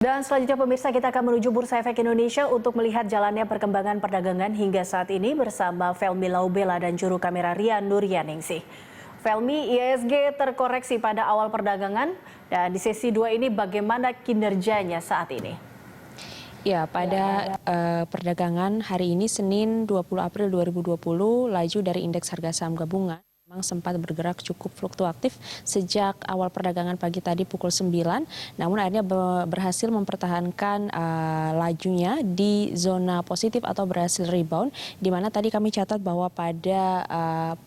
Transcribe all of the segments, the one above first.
Dan selanjutnya pemirsa, kita akan menuju Bursa Efek Indonesia untuk melihat jalannya perkembangan perdagangan hingga saat ini bersama Felmi Laubela dan juru kamera Rian Nuryaningsih. Felmi, IHSG terkoreksi pada awal perdagangan dan di sesi 2 ini bagaimana kinerjanya saat ini? Ya, pada perdagangan hari ini Senin 20 April 2020, laju dari indeks harga saham gabungan memang sempat bergerak cukup fluktuatif sejak awal perdagangan pagi tadi pukul 9, namun akhirnya berhasil mempertahankan lajunya di zona positif atau berhasil rebound, di mana tadi kami catat bahwa pada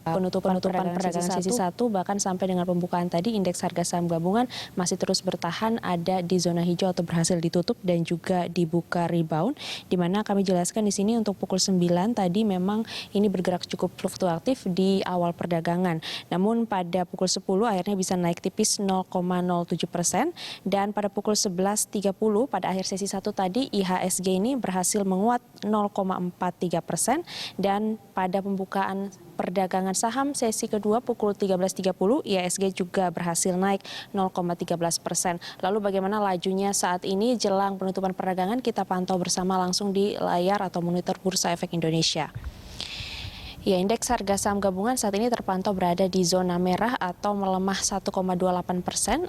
penutupan perdagangan sesi 1 bahkan sampai dengan pembukaan tadi indeks harga saham gabungan masih terus bertahan ada di zona hijau atau berhasil ditutup dan juga dibuka rebound, di mana kami jelaskan di sini untuk pukul 9 tadi memang ini bergerak cukup fluktuatif di awal perdagangan. Namun pada pukul 10 akhirnya bisa naik tipis 0,07% dan pada pukul 11.30 pada akhir sesi 1 tadi IHSG ini berhasil menguat 0,43% dan pada pembukaan perdagangan saham sesi kedua pukul 13.30 IHSG juga berhasil naik 0,13%. Lalu bagaimana lajunya saat ini jelang penutupan perdagangan, kita pantau bersama langsung di layar atau monitor Bursa Efek Indonesia. Ya, indeks harga saham gabungan saat ini terpantau berada di zona merah atau melemah 1,28%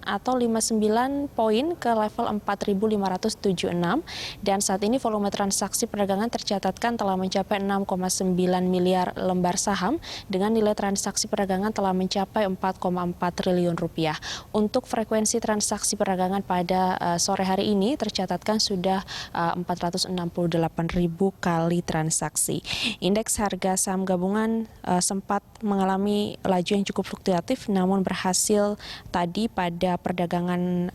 atau 59 poin ke level 4.576 dan saat ini volume transaksi perdagangan tercatatkan telah mencapai 6,9 miliar lembar saham dengan nilai transaksi perdagangan telah mencapai 4,4 triliun rupiah. Untuk frekuensi transaksi perdagangan pada sore hari ini tercatatkan sudah 468.000 kali transaksi. Indeks harga saham gabungan sempat mengalami laju yang cukup fluktuatif, namun berhasil tadi pada perdagangan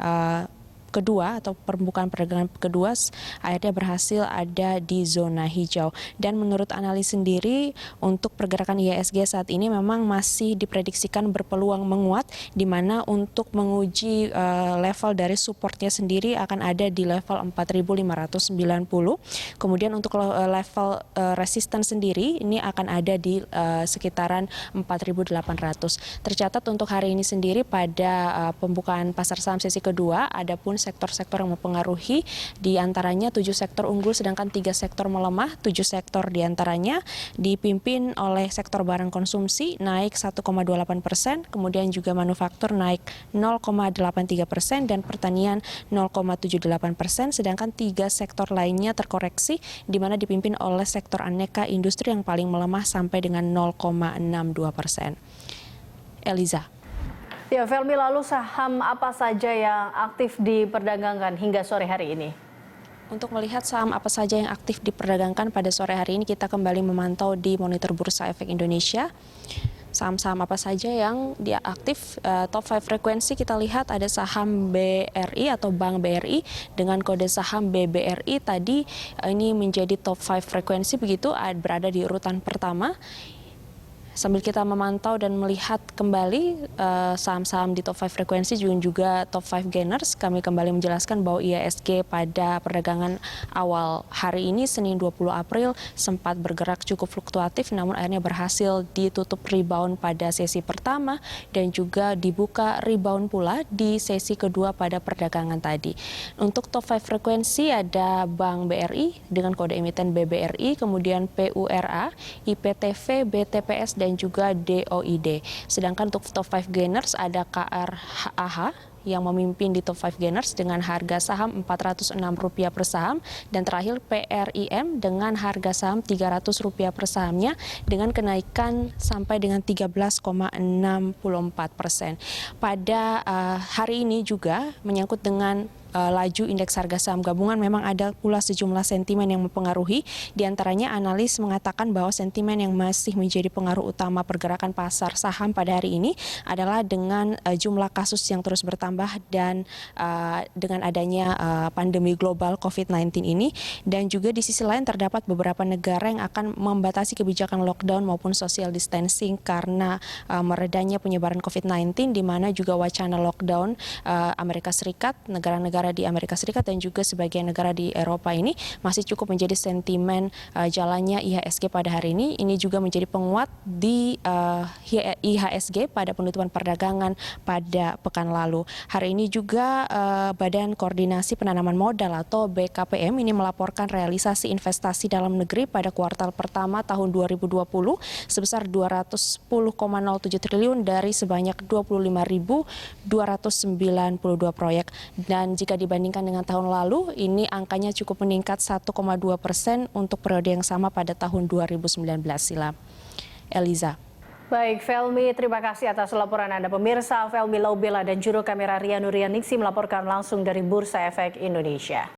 kedua atau pembukaan perdagangan kedua akhirnya berhasil ada di zona hijau. Dan menurut analis sendiri untuk pergerakan IHSG saat ini memang masih diprediksikan berpeluang menguat, di mana untuk menguji level dari supportnya sendiri akan ada di level 4.590. Kemudian untuk level resisten sendiri ini akan ada di sekitaran 4.800. Tercatat untuk hari ini sendiri pada pembukaan pasar saham sesi kedua ada pun sektor-sektor yang mempengaruhi, di antaranya 7 sektor unggul sedangkan 3 sektor melemah. 7 sektor diantaranya dipimpin oleh sektor barang konsumsi naik 1,28%, kemudian juga manufaktur naik 0,83% dan pertanian 0,78%, sedangkan 3 sektor lainnya terkoreksi di mana dipimpin oleh sektor aneka industri yang paling melemah sampai dengan 0,62%. Eliza. Ya, Felmi, lalu saham apa saja yang aktif diperdagangkan hingga sore hari ini? Untuk melihat saham apa saja yang aktif diperdagangkan pada sore hari ini, kita kembali memantau di monitor Bursa Efek Indonesia. Saham-saham apa saja yang dia aktif, top 5 frekuensi kita lihat ada saham BRI atau Bank BRI dengan kode saham BBRI tadi ini menjadi top 5 frekuensi begitu, berada di urutan pertama. Sambil kita memantau dan melihat kembali saham-saham di top 5 frekuensi juga top 5 gainers, kami kembali menjelaskan bahwa IHSG pada perdagangan awal hari ini Senin 20 April sempat bergerak cukup fluktuatif, namun akhirnya berhasil ditutup rebound pada sesi pertama dan juga dibuka rebound pula di sesi kedua pada perdagangan tadi. Untuk top 5 frekuensi ada Bank BRI dengan kode emiten BBRI, kemudian PURA, IPTV, BTPS dan juga DOID. Sedangkan untuk top 5 gainers ada KRAH yang memimpin di top 5 gainers dengan harga saham Rp406 per saham, dan terakhir PRIM dengan harga saham Rp300 per sahamnya dengan kenaikan sampai dengan 13,64%. Pada hari ini juga menyangkut dengan laju indeks harga saham gabungan, memang ada pula sejumlah sentimen yang mempengaruhi. Di antaranya analis mengatakan bahwa sentimen yang masih menjadi pengaruh utama pergerakan pasar saham pada hari ini adalah dengan jumlah kasus yang terus bertambah dan dengan adanya pandemi global COVID-19 ini, dan juga di sisi lain terdapat beberapa negara yang akan membatasi kebijakan lockdown maupun social distancing karena meredanya penyebaran COVID-19, di mana juga wacana lockdown Amerika Serikat, negara-negara negara di Amerika Serikat dan juga sebagian negara di Eropa ini masih cukup menjadi sentimen jalannya IHSG pada hari ini. Ini juga menjadi penguat di IHSG pada penutupan perdagangan pada pekan lalu. Hari ini juga Badan Koordinasi Penanaman Modal atau BKPM ini melaporkan realisasi investasi dalam negeri pada kuartal pertama tahun 2020 sebesar 210,07 triliun dari sebanyak 25.292 proyek. Dan jika dibandingkan dengan tahun lalu, ini angkanya cukup meningkat 1,2% untuk periode yang sama pada tahun 2019 silam. Eliza. Baik, Felmi, terima kasih atas laporan Anda. Pemirsa, Felmi Laubela dan juru kamera Rian Nuryaningsih melaporkan langsung dari Bursa Efek Indonesia.